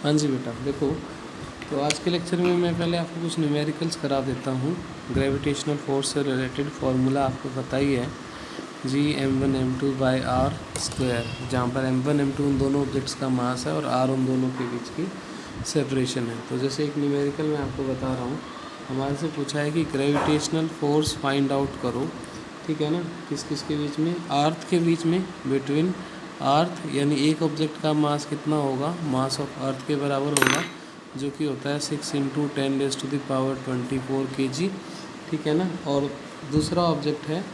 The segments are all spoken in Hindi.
हाँ जी बेटा, देखो तो आज के लेक्चर में मैं पहले आपको कुछ न्यूमेरिकल्स करा देता हूँ। ग्रेविटेशनल फोर्स से रिलेटेड फार्मूला आपको पता ही है, G m1m2/r², जहाँ पर m1 m2 उन दोनों ऑब्जेक्ट्स का मास है और r उन दोनों के बीच की सेपरेशन है। तो जैसे एक न्यूमेरिकल मैं आपको बता रहा हूँ, हमारे से पूछा है कि ग्रेविटेशनल फोर्स फाइंड आउट करो, ठीक है ना, किस किस के बीच में, अर्थ के बीच में, बिटवीन अर्थ, यानी एक ऑब्जेक्ट का मास कितना होगा, मास ऑफ अर्थ के बराबर होगा, जो कि होता है 6 × 10⁻24 kg, ठीक है ना। और दूसरा ऑब्जेक्ट है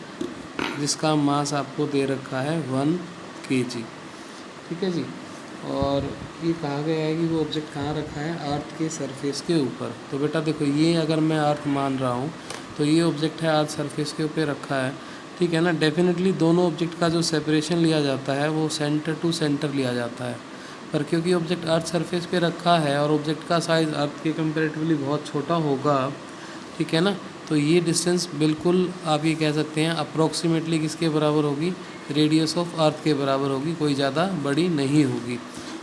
जिसका मास आपको दे रखा है 1 kg, ठीक है जी। और ये कहा गया है कि वो ऑब्जेक्ट कहाँ रखा है, अर्थ के सरफेस के ऊपर। तो बेटा देखो, ये अगर मैं अर्थ मान रहा हूँ तो ये ऑब्जेक्ट है अर्थ सरफेस के ऊपर रखा है, ठीक है ना। डेफिनेटली दोनों ऑब्जेक्ट का जो सेपरेशन लिया जाता है वो सेंटर टू सेंटर लिया जाता है, पर क्योंकि ऑब्जेक्ट अर्थ सरफेस पे रखा है और ऑब्जेक्ट का साइज़ अर्थ के कंपेरेटिवली बहुत छोटा होगा, ठीक है ना, तो ये डिस्टेंस बिल्कुल आप ये कह सकते हैं अप्रॉक्सीमेटली किसके बराबर होगी, रेडियस ऑफ अर्थ के बराबर होगी, कोई ज़्यादा बड़ी नहीं होगी।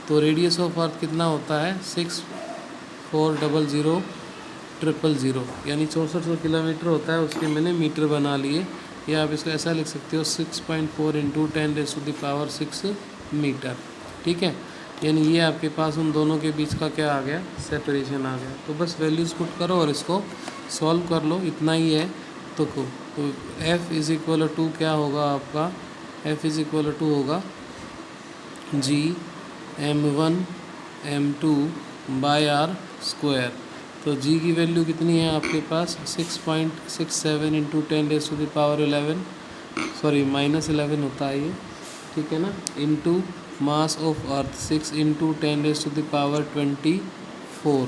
तो रेडियस ऑफ अर्थ कितना होता है, 6400000, यानी 6400 किलोमीटर होता है। उसके मैंने मीटर बना लिए, या आप इसको ऐसा लिख सकते हो 6.4 × 10⁻6 मीटर, ठीक है। यानी ये आपके पास उन दोनों के बीच का क्या आ गया, सेपरेशन आ गया। तो बस वैल्यूज़ पुट करो और इसको सॉल्व कर लो, इतना ही है। तो F = क्या होगा आपका, F = होगा G m1m2/r²। तो G की वैल्यू कितनी है आपके पास, 6.67 × 10⁻11, सॉरी -11 होता है ये, ठीक है ना, इंटू मास ऑफ अर्थ 6 × 10⁻24।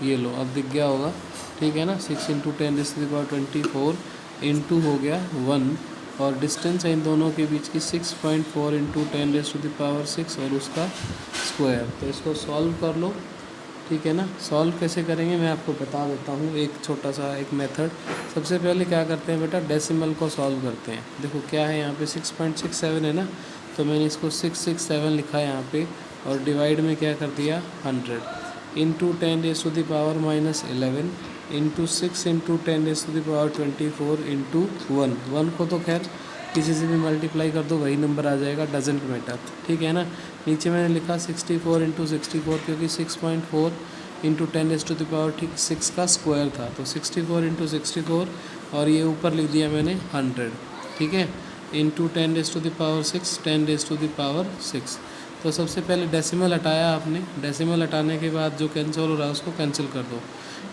ये लो, अब दिख गया होगा, ठीक है ना, 6 × 10⁻24 इंटू हो गया 1, और डिस्टेंस है इन दोनों के बीच की 6.4 × 10⁻6 और उसका स्क्वायर। तो इसको सॉल्व कर लो, ठीक है ना। सॉल्व कैसे करेंगे मैं आपको बता देता हूँ, एक छोटा सा एक मेथड। सबसे पहले क्या करते हैं बेटा, डेसिमल को सॉल्व करते हैं। देखो क्या है यहाँ पे, 6.67 है ना, तो मैंने इसको 667 लिखा है यहाँ पे, और डिवाइड में क्या कर दिया 100 इंटू 10⁻11 इंटू 6 × 10⁻24 इंटू 1 को तो खैर किसी से भी मल्टीप्लाई कर दो, वही नंबर आ जाएगा, डजेंट मैटर, ठीक है ना। नीचे मैंने लिखा 64 × 64, क्योंकि 6.4 × 10⁻6 का स्क्वायर था, तो 64 × 64, और ये ऊपर लिख दिया मैंने 100, ठीक है, इंटू 10⁻6। तो सबसे पहले डेसिमल हटाया आपने, डेसिमल हटाने के बाद जो कैंसिल हो रहा है उसको कैंसिल कर दो,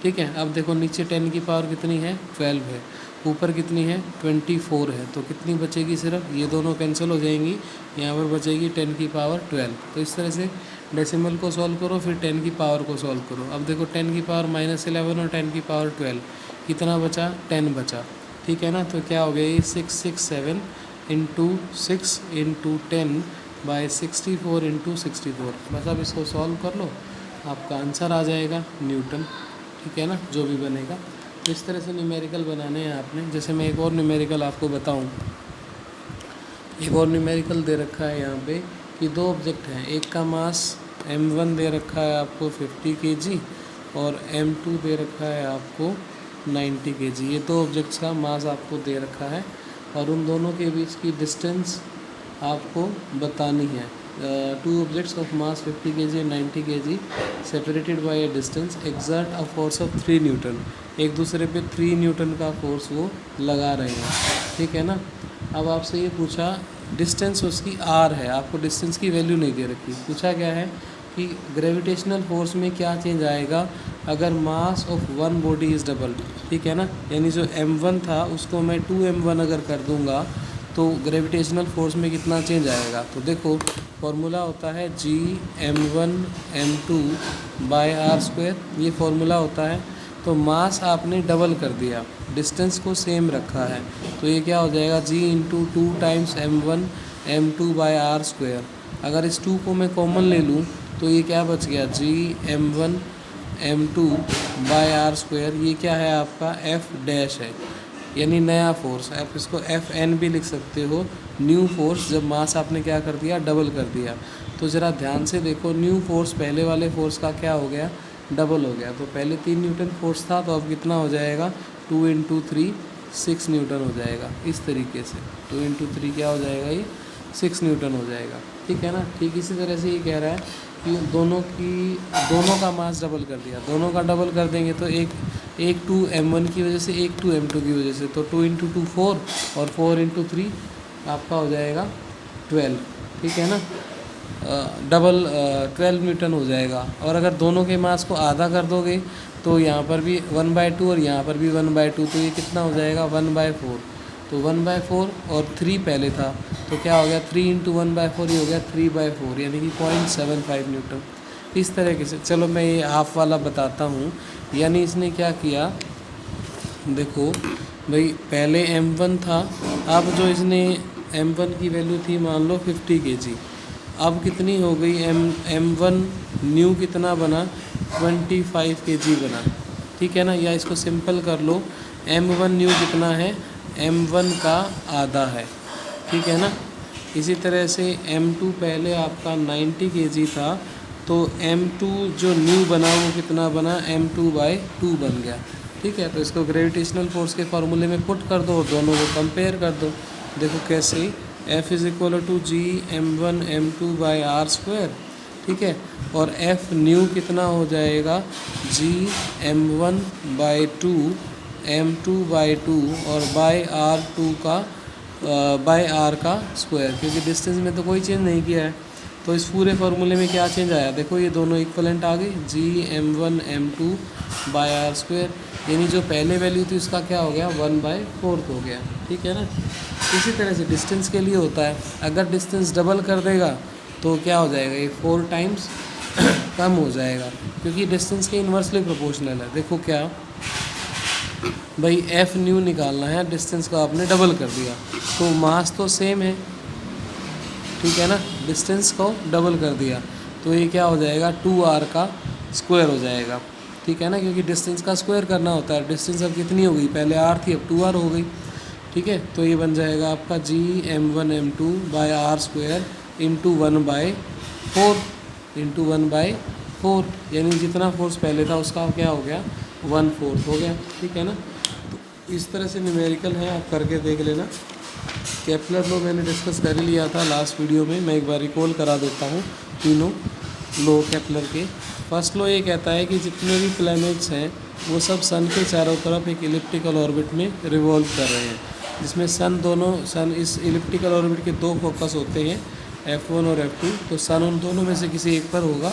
ठीक है। अब देखो नीचे 10 की पावर कितनी है, 12 है, ऊपर कितनी है, 24 है, तो कितनी बचेगी, सिर्फ ये दोनों कैंसिल हो जाएंगी, यहाँ पर बचेगी 10 की पावर 12। तो इस तरह से डेसिमल को सॉल्व करो, फिर 10 की पावर को सॉल्व करो। अब देखो 10 की पावर -11 और 10 की पावर 12, कितना बचा, 10 बचा, ठीक है ना। तो क्या हो गया, ये 667 इंटू 6 इंटू 10/64 इंटू 64। बस अब इसको सॉल्व कर लो, आपका आंसर आ जाएगा न्यूटन, ठीक है ना, जो भी बनेगा। तो इस तरह से न्यूमेरिकल बनाने हैं आपने। जैसे मैं एक और न्यूमेरिकल आपको बताऊं, एक और न्यूमेरिकल दे रखा है यहाँ पे कि दो ऑब्जेक्ट हैं, एक का मास m1 दे रखा है आपको 50 kg और m2 दे रखा है आपको 90 kg। ये दो ऑब्जेक्ट्स का मास आपको दे रखा है, और उन दोनों के बीच की डिस्टेंस आपको बतानी है। Two objects of mass 50 kg and 90 kg separated by A distance exert a force of 3 Newton. एक दूसरे पे 3 न्यूटन का फोर्स वो लगा रहे हैं, ठीक है ना। अब आपसे ये पूछा, डिस्टेंस उसकी r है, आपको डिस्टेंस की वैल्यू नहीं दे रखी। पूछा क्या है कि ग्रेविटेशनल फोर्स में क्या चेंज आएगा अगर mass of one body is double, ठीक है ना। यानी जो m1 था उसको मैं 2m1 अगर कर दूंगा तो ग्रेविटेशनल फोर्स में कितना चेंज आएगा। तो देखो फॉर्मूला होता है G m1m2/r², ये फॉर्मूला होता है। तो मास आपने डबल कर दिया, डिस्टेंस को सेम रखा है, तो ये क्या हो जाएगा, G × 2 × m1m2/r²। अगर इस 2 को मैं कॉमन ले लूँ तो ये क्या बच गया, G m1m2/r²। ये क्या है आपका, F' है, यानी नया फोर्स। आप इसको Fn भी लिख सकते हो, न्यू फोर्स, जब मास आपने क्या कर दिया, डबल कर दिया। तो ज़रा ध्यान से देखो, न्यू फोर्स पहले वाले फोर्स का क्या हो गया, डबल हो गया। तो पहले 3 न्यूटन फोर्स था, तो अब कितना हो जाएगा, 2 × 3 6 न्यूटन हो जाएगा। इस तरीके से 2 × 3 क्या हो जाएगा, ये 6 न्यूटन हो जाएगा। ठीक है ना। ठीक इसी तरह से ये कह रहा है कि दोनों का मास डबल कर दिया, दोनों का डबल कर देंगे तो एक 2 m1 की वजह से, एक 2 m2 की वजह से, तो 2 × 2 4 और 4 × 3 आपका हो जाएगा 12। ठीक है ना, डबल 12 न्यूटन हो जाएगा। और अगर दोनों के मास को आधा कर दोगे तो यहाँ पर भी 1/2 और यहाँ पर भी 1/2, तो ये कितना हो जाएगा, 1/4। तो 1/4 और 3 पहले था, तो क्या हो गया, 3 × 1/4 ये हो गया 3/4, यानी कि 0.75 न्यूटन। इस तरीके से। चलो मैं ये हाफ वाला बताता हूँ। यानी इसने क्या किया, देखो भाई, पहले m1 था, अब जो इसने m1 की वैल्यू थी मान लो 50 kg, अब कितनी हो गई, m1 न्यू कितना बना, 25 kg बना। ठीक है ना, या इसको सिंपल कर लो, m1 न्यू कितना है, m1 का आधा है। ठीक है ना। इसी तरह से m2 पहले आपका 90 kg था, तो m2 जो न्यू बना वो कितना बना, m2/2 बन गया। ठीक है, तो इसको ग्रेविटेशनल फोर्स के फार्मूले में पुट कर दो और दोनों को कंपेयर कर दो। देखो कैसे, F = G m1 m2/r²। ठीक है, और F न्यू कितना हो जाएगा, G m1/2 m2/2 और बाय r का स्क्वायर, क्योंकि डिस्टेंस में तो कोई चेंज नहीं किया है। तो इस पूरे फार्मूले में क्या चेंज आया, देखो ये दोनों इक्वलेंट आ गई, G m1 m2/r², यानी जो पहले वैल्यू थी उसका क्या हो गया, 1/4 हो गया। ठीक है ना। इसी तरह से डिस्टेंस के लिए होता है, अगर डिस्टेंस डबल कर देगा तो क्या हो जाएगा, ये 4 टाइम्स कम हो जाएगा, क्योंकि डिस्टेंस के इन्वर्सली प्रोपोर्शनल है। देखो क्या भाई, F न्यू निकालना है, डिस्टेंस का आपने डबल कर दिया, तो मास तो सेम है। ठीक है ना, डिस्टेंस को डबल कर दिया तो ये क्या हो जाएगा, 2r का स्क्वायर हो जाएगा। ठीक है ना, क्योंकि डिस्टेंस का स्क्वायर करना होता है। डिस्टेंस अब कितनी हो गई, पहले r थी, अब 2r हो गई। ठीक है, तो ये बन जाएगा आपका G m1 m2/r² × 1/4, यानी जितना फोर्स पहले था उसका क्या हो गया, 1/4 हो गया। ठीक है ना। तो इस तरह से न्यूमेरिकल है, आप करके देख लेना। केपलर लो मैंने डिस्कस कर ही लिया था लास्ट वीडियो में, मैं एक बार रिकॉल करा देता हूँ तीनों लो केपलर के। फर्स्ट लो ये कहता है कि जितने भी प्लैनेट्स हैं वो सब सन के चारों तरफ एक इलिप्टिकल ऑर्बिट में रिवॉल्व कर रहे हैं, जिसमें सन इस इलिप्टिकल ऑर्बिट के 2 फोकस होते हैं, F1 और F2। तो सन उन दोनों में से किसी एक पर होगा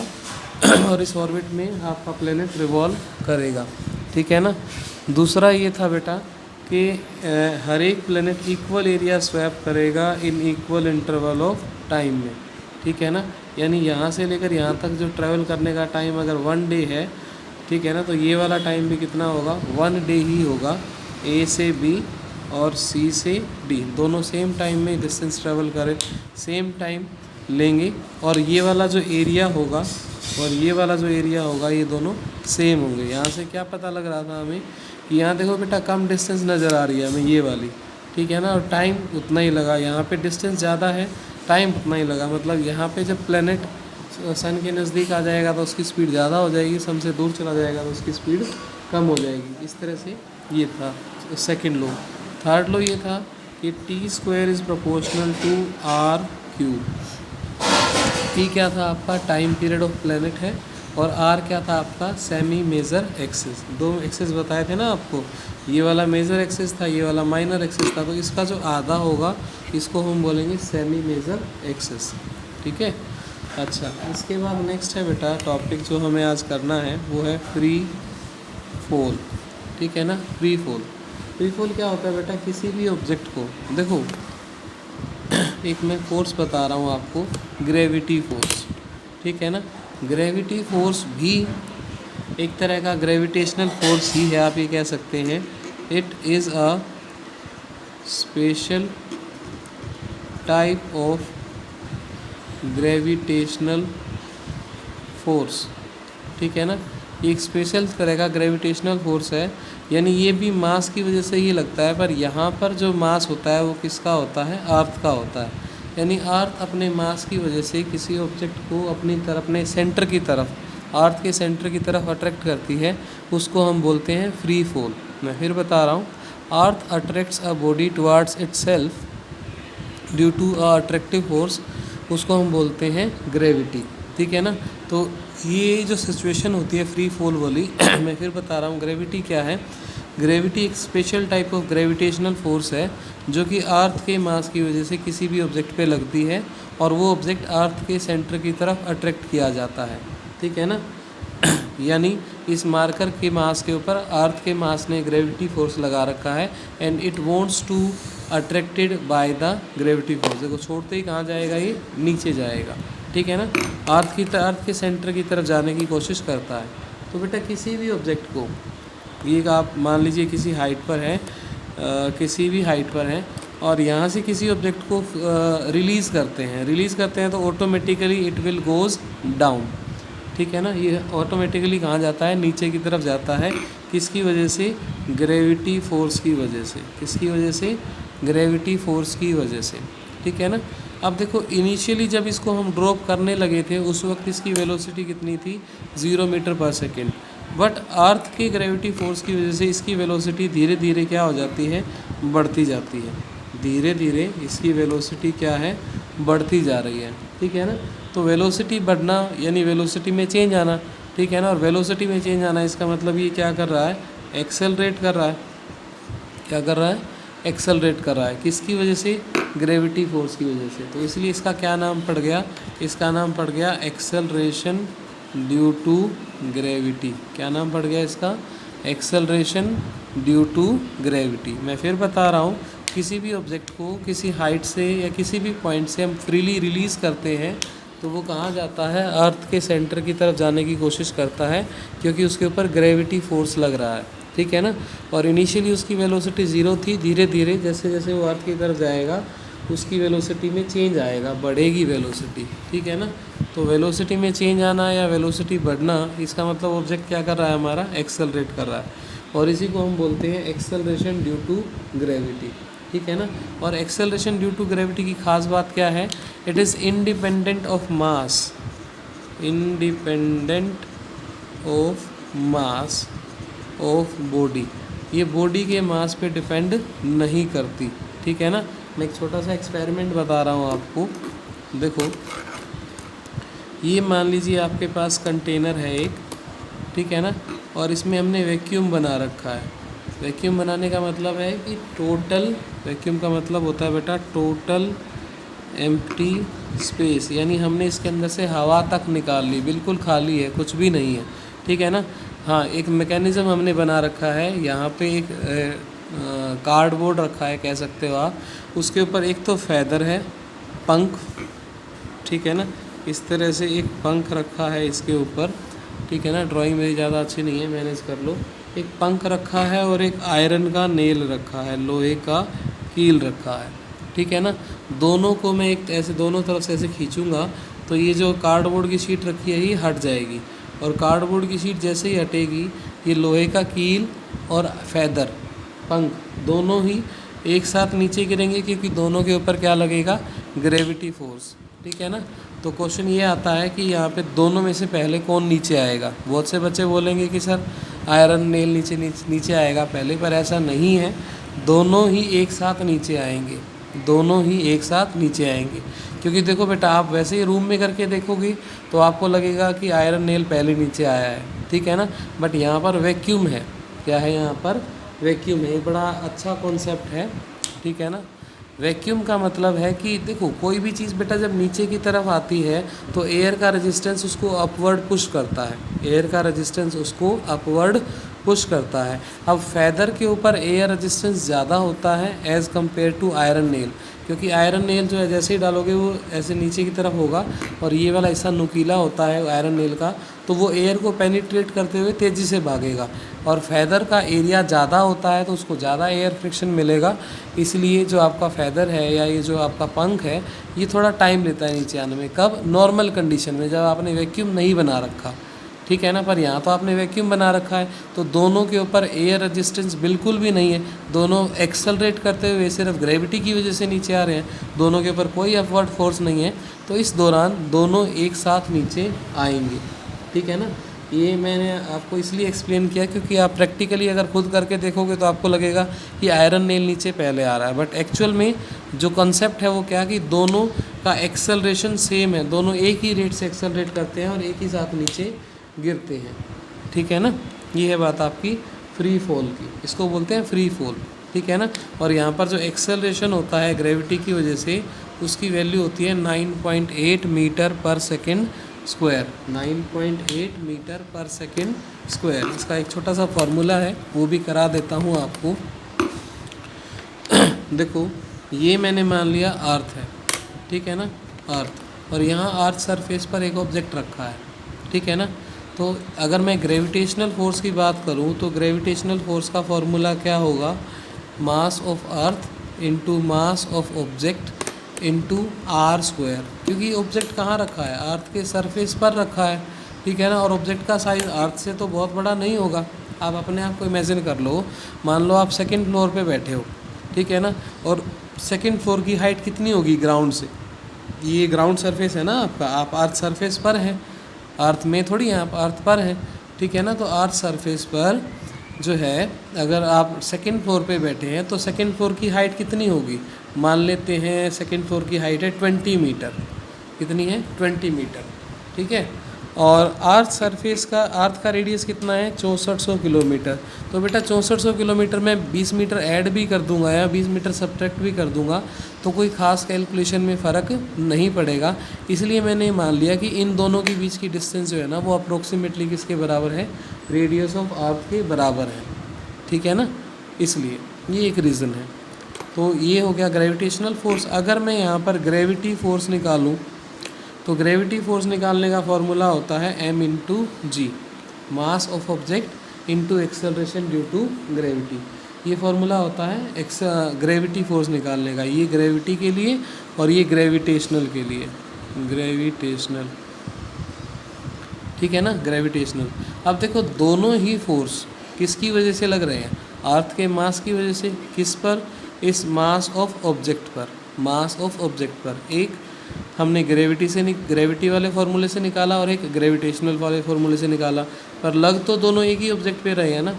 और इस ऑर्बिट में आपका प्लेनेट रिवॉल्व करेगा। ठीक है ना। दूसरा ये था बेटा कि हर एक प्लेनेट इक्वल एरिया स्वैप करेगा in equal interval of time में। ठीक है ना, यानी यहाँ से लेकर यहाँ तक जो ट्रैवल करने का टाइम अगर 1 डे है, ठीक है ना, तो ये वाला टाइम भी कितना होगा, 1 डे ही होगा। A से B और C से D दोनों सेम टाइम में डिस्टेंस ट्रैवल करें, सेम टाइम लेंगे, और ये वाला जो एरिया होगा और ये वाला जो एरिया होगा ये दोनों सेम होंगे। यहाँ से क्या पता लग रहा था हमें कि यहाँ देखो बेटा कम डिस्टेंस नज़र आ रही है हमें ये वाली, ठीक है ना, और टाइम उतना ही लगा। यहाँ पे डिस्टेंस ज़्यादा है, टाइम उतना ही लगा। मतलब यहाँ पे जब प्लेनेट सन के नज़दीक आ जाएगा तो उसकी स्पीड ज़्यादा हो जाएगी, सन से दूर चला जाएगा तो उसकी स्पीड कम हो जाएगी। इस तरह से ये था सेकेंड लॉ। थर्ड लॉ ये था कि t² is proportional to r³। t क्या था आपका, टाइम पीरियड ऑफ प्लेनेट है, और r क्या था आपका, सेमी मेजर एक्सिस। 2 एक्सिस बताए थे ना आपको, ये वाला मेजर एक्सिस था, ये वाला माइनर एक्सिस था। तो इसका जो आधा होगा इसको हम बोलेंगे सेमी मेजर एक्सिस। ठीक है। अच्छा, इसके बाद नेक्स्ट है बेटा टॉपिक जो हमें आज करना है वो है फ्री फॉल। ठीक है ना, फ्री फॉल। फ्री फॉल क्या होता है बेटा, किसी भी ऑब्जेक्ट को, देखो एक मैं फोर्स बता रहा हूँ आपको, ग्रेविटी फोर्स। ठीक है ना, ग्रेविटी फोर्स भी एक तरह का ग्रेविटेशनल फोर्स ही है, आप ये कह सकते हैं। It is a special type of gravitational force. ठीक है ना, एक स्पेशल तरह का ग्रेविटेशनल फोर्स है, यानी ये भी मास की वजह से ही लगता है, पर यहाँ पर जो मास होता है वो किसका होता है, अर्थ का होता है। यानी अर्थ अपने मास की वजह से किसी ऑब्जेक्ट को अपनी तरफ, अपने सेंटर की तरफ, अर्थ के सेंटर की तरफ अट्रैक्ट करती है, उसको हम बोलते हैं फ्री फॉल। मैं फिर बता रहा हूँ, earth attracts a body towards itself due to a attractive force, उसको हम बोलते हैं ग्रेविटी। ठीक है ना। तो ये जो सिचुएशन होती है फ्री फॉल वाली मैं फिर बता रहा हूँ, ग्रेविटी क्या है। ग्रेविटी एक special type of gravitational force है जो कि अर्थ के मास की वजह से किसी भी ऑब्जेक्ट पे लगती है और वो ऑब्जेक्ट अर्थ के सेंटर की तरफ अट्रैक्ट किया जाता है। ठीक है ना। यानी इस मार्कर के मास के ऊपर अर्थ के मास ने ग्रेविटी फोर्स लगा रखा है and it wants to attracted by the gravity force. देखो छोड़ते ही कहाँ जाएगा, ये नीचे जाएगा। ठीक है ना। अर्थ के सेंटर की तरफ जाने की कोशिश करता है। तो बेटा किसी भी ऑब्जेक्ट को, ये आप मान लीजिए किसी हाइट पर है, किसी भी हाइट पर है और यहाँ से किसी ऑब्जेक्ट को रिलीज़ करते हैं तो automatically it will goes down. ठीक है ना। ये ऑटोमेटिकली कहाँ जाता है, नीचे की तरफ जाता है। किसकी वजह से, ग्रेविटी फोर्स की वजह से। किसकी वजह से, ग्रेविटी फोर्स की वजह से। ठीक है ना। अब देखो इनिशियली जब इसको हम ड्रॉप करने लगे थे उस वक्त इसकी वेलोसिटी कितनी थी, 0 मीटर पर सेकेंड। बट अर्थ की ग्रेविटी फोर्स की वजह से इसकी वेलोसिटी धीरे धीरे क्या हो जाती है, बढ़ती जाती है। धीरे धीरे इसकी वेलोसिटी क्या है, बढ़ती जा रही है। ठीक है ना। तो वेलोसिटी बढ़ना यानी वेलोसिटी में चेंज आना। ठीक है ना। और वेलोसिटी में चेंज आना इसका मतलब ये क्या कर रहा है, एक्सेलरेट कर रहा है। क्या कर रहा है, एक्सेलरेट कर रहा है। किसकी वजह से, ग्रेविटी फोर्स की वजह से। तो इसलिए इसका क्या नाम पड़ गया, इसका नाम पड़ गया एक्सेलरेशन ड्यू टू ग्रेविटी। क्या नाम पड़ गया इसका, एक्सेलरेशन ड्यू टू ग्रेविटी। मैं फिर बता रहा हूँ, किसी भी ऑब्जेक्ट को किसी हाइट से या किसी भी पॉइंट से हम फ्रीली रिलीज़ करते हैं तो वो कहाँ जाता है, अर्थ के सेंटर की तरफ जाने की कोशिश करता है क्योंकि उसके ऊपर ग्रेविटी फोर्स लग रहा है। ठीक है ना। और इनिशियली उसकी वेलोसिटी 0 थी, धीरे धीरे जैसे जैसे वो अर्थ की तरफ जाएगा उसकी वेलोसिटी में चेंज आएगा, बढ़ेगी वेलोसिटी। ठीक है ना। तो वेलोसिटी में चेंज आना या वेलोसिटी बढ़ना, इसका मतलब ऑब्जेक्ट क्या कर रहा है, हमारा एक्सेलरेट कर रहा है। और इसी को हम बोलते हैं एक्सेलरेशन ड्यू टू ग्रेविटी। ठीक है ना। और एक्सेलरेशन ड्यू टू ग्रेविटी की खास बात क्या है, it is independent of mass, independent of mass of body. ये बॉडी के मास पे डिपेंड नहीं करती। ठीक है ना। मैं एक छोटा सा एक्सपेरिमेंट बता रहा हूँ आपको। देखो ये मान लीजिए आपके पास कंटेनर है एक, ठीक है ना, और इसमें हमने वैक्यूम बना रखा है। वैक्यूम बनाने का मतलब है कि टोटल, वैक्यूम का मतलब होता है बेटा टोटल एम्प्टी स्पेस, यानी हमने इसके अंदर से हवा तक निकाल ली, बिल्कुल खाली है, कुछ भी नहीं है। ठीक है ना। हाँ, एक मैकेनिज़्म हमने बना रखा है, यहाँ पे एक कार्डबोर्ड रखा है कह सकते हो आप, उसके ऊपर एक तो फैदर है, पंख, ठीक है ना, इस तरह से एक पंख रखा है इसके ऊपर। ठीक है ना। ड्राइंग मेरी ज़्यादा अच्छी नहीं है, मैनेज कर लो। एक पंख रखा है और एक आयरन का नेल रखा है, लोहे का कील रखा है। ठीक है ना। दोनों को मैं एक ऐसे दोनों तरफ से ऐसे खींचूंगा तो ये जो कार्डबोर्ड की शीट रखी है ये हट जाएगी, और कार्डबोर्ड की शीट जैसे ही हटेगी ये लोहे का कील और फैदर, पंख, दोनों ही एक साथ नीचे गिरेंगे क्योंकि दोनों के ऊपर क्या लगेगा, ग्रेविटी फोर्स। ठीक है ना। तो क्वेश्चन ये आता है कि यहाँ पे दोनों में से पहले कौन नीचे आएगा। बहुत से बच्चे बोलेंगे कि सर आयरन नेल नीचे आएगा पहले, पर ऐसा नहीं है, दोनों ही एक साथ नीचे आएंगे, दोनों ही एक साथ नीचे आएंगे। क्योंकि देखो बेटा, आप वैसे ही रूम में करके देखोगे तो आपको लगेगा कि आयरन नेल पहले नीचे आया है, ठीक है ना, बट यहाँ पर वैक्यूम है। क्या है यहाँ पर, वैक्यूम है। बड़ा अच्छा कॉन्सेप्ट है, ठीक है ना। वैक्यूम का मतलब है कि देखो कोई भी चीज़ बेटा जब नीचे की तरफ आती है तो एयर का रेजिस्टेंस उसको अपवर्ड पुश करता है, एयर का रेजिस्टेंस उसको अपवर्ड पुश करता है। अब फैदर के ऊपर एयर रेजिस्टेंस ज़्यादा होता है as compare to iron nail, क्योंकि आयरन नेल जो है जैसे ही डालोगे वो ऐसे नीचे की तरफ होगा, और ये वाला हिस्सा नुकीला होता है आयरन नेल का, तो वो एयर को पेनिट्रेट करते हुए तेज़ी से भागेगा। और फैदर का एरिया ज़्यादा होता है तो उसको ज़्यादा एयर फ्रिक्शन मिलेगा, इसलिए जो आपका फैदर है या ये जो आपका पंख है ये थोड़ा टाइम लेता है नीचे आने में। कब, नॉर्मल कंडीशन में, जब आपने वैक्यूम नहीं बना रखा। ठीक है ना। पर यहाँ तो आपने वैक्यूम बना रखा है, तो दोनों के ऊपर एयर रेजिस्टेंस बिल्कुल भी नहीं है, दोनों एक्सेलरेट करते हुए सिर्फ ग्रेविटी की वजह से नीचे आ रहे हैं, दोनों के ऊपर कोई अपवर्ड फोर्स नहीं है, तो इस दौरान दोनों एक साथ नीचे आएंगे। ठीक है ना। ये मैंने आपको इसलिए एक्सप्लेन किया क्योंकि आप प्रैक्टिकली अगर खुद करके देखोगे तो आपको लगेगा कि आयरन नेल नीचे पहले आ रहा है, बट एक्चुअल में जो कॉन्सेप्ट है वो क्या कि दोनों का एक्सेलरेशन सेम है, दोनों एक ही रेट से एक्सेलरेट करते हैं और एक ही साथ नीचे गिरते हैं। ठीक है ना। ये है बात आपकी फ्री फॉल की, इसको बोलते हैं फ्री फॉल। ठीक है ना। और यहाँ पर जो एक्सेलरेशन होता है ग्रेविटी की वजह से, उसकी वैल्यू होती है 9.8 मीटर पर सेकेंड स्क्वायर। 9.8 मीटर पर सेकेंड स्क्वायर। इसका एक छोटा सा फार्मूला है, वो भी करा देता हूँ आपको। देखो, ये मैंने मान लिया अर्थ है, ठीक है ना, अर्थ, और यहाँ अर्थ सरफेस पर एक ऑब्जेक्ट रखा है। ठीक है ना। तो अगर मैं ग्रेविटेशनल फोर्स की बात करूँ तो ग्रेविटेशनल फोर्स का फॉर्मूला क्या होगा, mass of earth into mass of object into R square, क्योंकि ऑब्जेक्ट कहाँ रखा है, अर्थ के सरफेस पर रखा है। ठीक है ना। और ऑब्जेक्ट का साइज़ अर्थ से तो बहुत बड़ा नहीं होगा। आप अपने आप को इमेजिन कर लो, मान लो आप सेकंड फ्लोर पे बैठे हो, ठीक है ना, और सेकंड फ्लोर की हाइट कितनी होगी ग्राउंड से, ये ग्राउंड सरफेस है ना आपका, आप अर्थ सरफेस पर हैं, अर्थ में थोड़ी हैं आप, अर्थ पर हैं। ठीक है ना। तो अर्थ सरफेस पर जो है, अगर आप सेकंड फ्लोर पे बैठे हैं तो सेकंड फ्लोर की हाइट कितनी होगी, मान लेते हैं सेकंड फ्लोर की हाइट है 20 मीटर। कितनी है, 20 मीटर। ठीक है। और अर्थ सरफेस का, अर्थ का रेडियस कितना है, 6400 किलोमीटर। तो बेटा 6400 किलोमीटर में 20 मीटर ऐड भी कर दूंगा या 20 मीटर सब्ट्रैक्ट भी कर दूंगा तो कोई ख़ास कैलकुलेशन में फ़र्क नहीं पड़ेगा। इसलिए मैंने मान लिया कि इन दोनों के बीच की डिस्टेंस जो है ना वो अप्रोक्सीमेटली किसके बराबर है, रेडियस ऑफ अर्थ के बराबर है। ठीक है ना। इसलिए ये एक रीज़न है। तो ये हो गया ग्रेविटेशनल फोर्स। अगर मैं यहाँ पर ग्रेविटी फोर्स निकालूँ तो ग्रेविटी फोर्स निकालने का फॉर्मूला होता है m into G, mass of object into acceleration due to gravity. ये फॉर्मूला होता है ग्रेविटी फोर्स निकालने का, ये ग्रेविटी के लिए और ये ग्रेविटेशनल के लिए, ग्रेविटेशनल। ठीक है ना, ग्रेविटेशनल। अब देखो दोनों ही फोर्स किसकी वजह से लग रहे हैं, अर्थ के मास की वजह से। किस पर, इस मास ऑफ ऑब्जेक्ट पर, मास ऑफ ऑब्जेक्ट पर। एक हमने ग्रेविटी वाले फार्मूले से निकाला और एक ग्रेविटेशनल वाले फार्मूले से निकाला, पर लग तो दोनों एक ही ऑब्जेक्ट पे रहे हैं ना।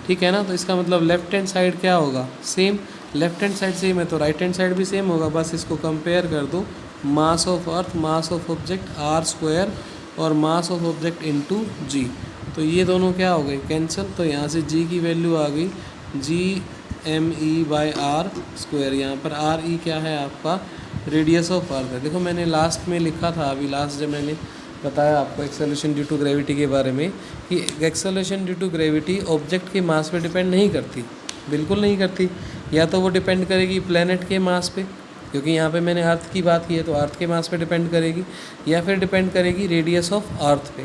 ठीक है ना। तो इसका मतलब लेफ्ट हैंड साइड क्या होगा, same, left hand side same है तो राइट हैंड साइड भी सेम होगा। बस इसको कंपेयर कर दो, mass of earth, mass of object R square और mass of object into G. तो ये दोनों क्या हो गए, कैंसिल। तो यहाँ से जी की वैल्यू आ गई GME/r स्क्वायर। यहाँ पर RE क्या है आपका, रेडियस ऑफ अर्थ है। देखो मैंने लास्ट में लिखा था, अभी लास्ट जब मैंने बताया आपको एक्सेलरेशन ड्यू टू ग्रेविटी के बारे में, कि acceleration due to gravity object के मास पे डिपेंड नहीं करती, बिल्कुल नहीं करती। या तो वो डिपेंड करेगी प्लेनेट के मास पे, क्योंकि यहाँ पे मैंने अर्थ की बात की है तो अर्थ के मास पे डिपेंड करेगी, या फिर डिपेंड करेगी रेडियस ऑफ अर्थ पे।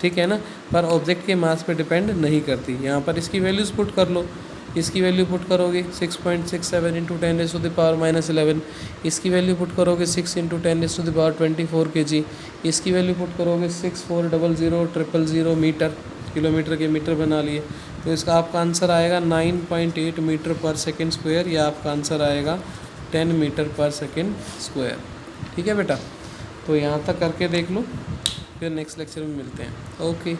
ठीक है ना। पर ऑब्जेक्ट के मास पे डिपेंड नहीं करती। यहाँ पर इसकी वैल्यूज़ पुट कर लो, इसकी वैल्यू पुट करोगे 6.67 इंटू 10⁻⁻11। इसकी वैल्यू पुट करोगे 6 इंटू 10⁻24 kg। इसकी वैल्यू पुट करोगे 64000000 मीटर, किलोमीटर के मीटर बना लिए। तो इसका आपका आंसर आएगा 9.8 मीटर पर सेकेंड स्क्वायर, या आपका आंसर आएगा 10 मीटर पर सेकेंड स्क्वायर। ठीक है बेटा। तो यहाँ तक करके देख लो, फिर नेक्स्ट लेक्चर में मिलते हैं। ओके।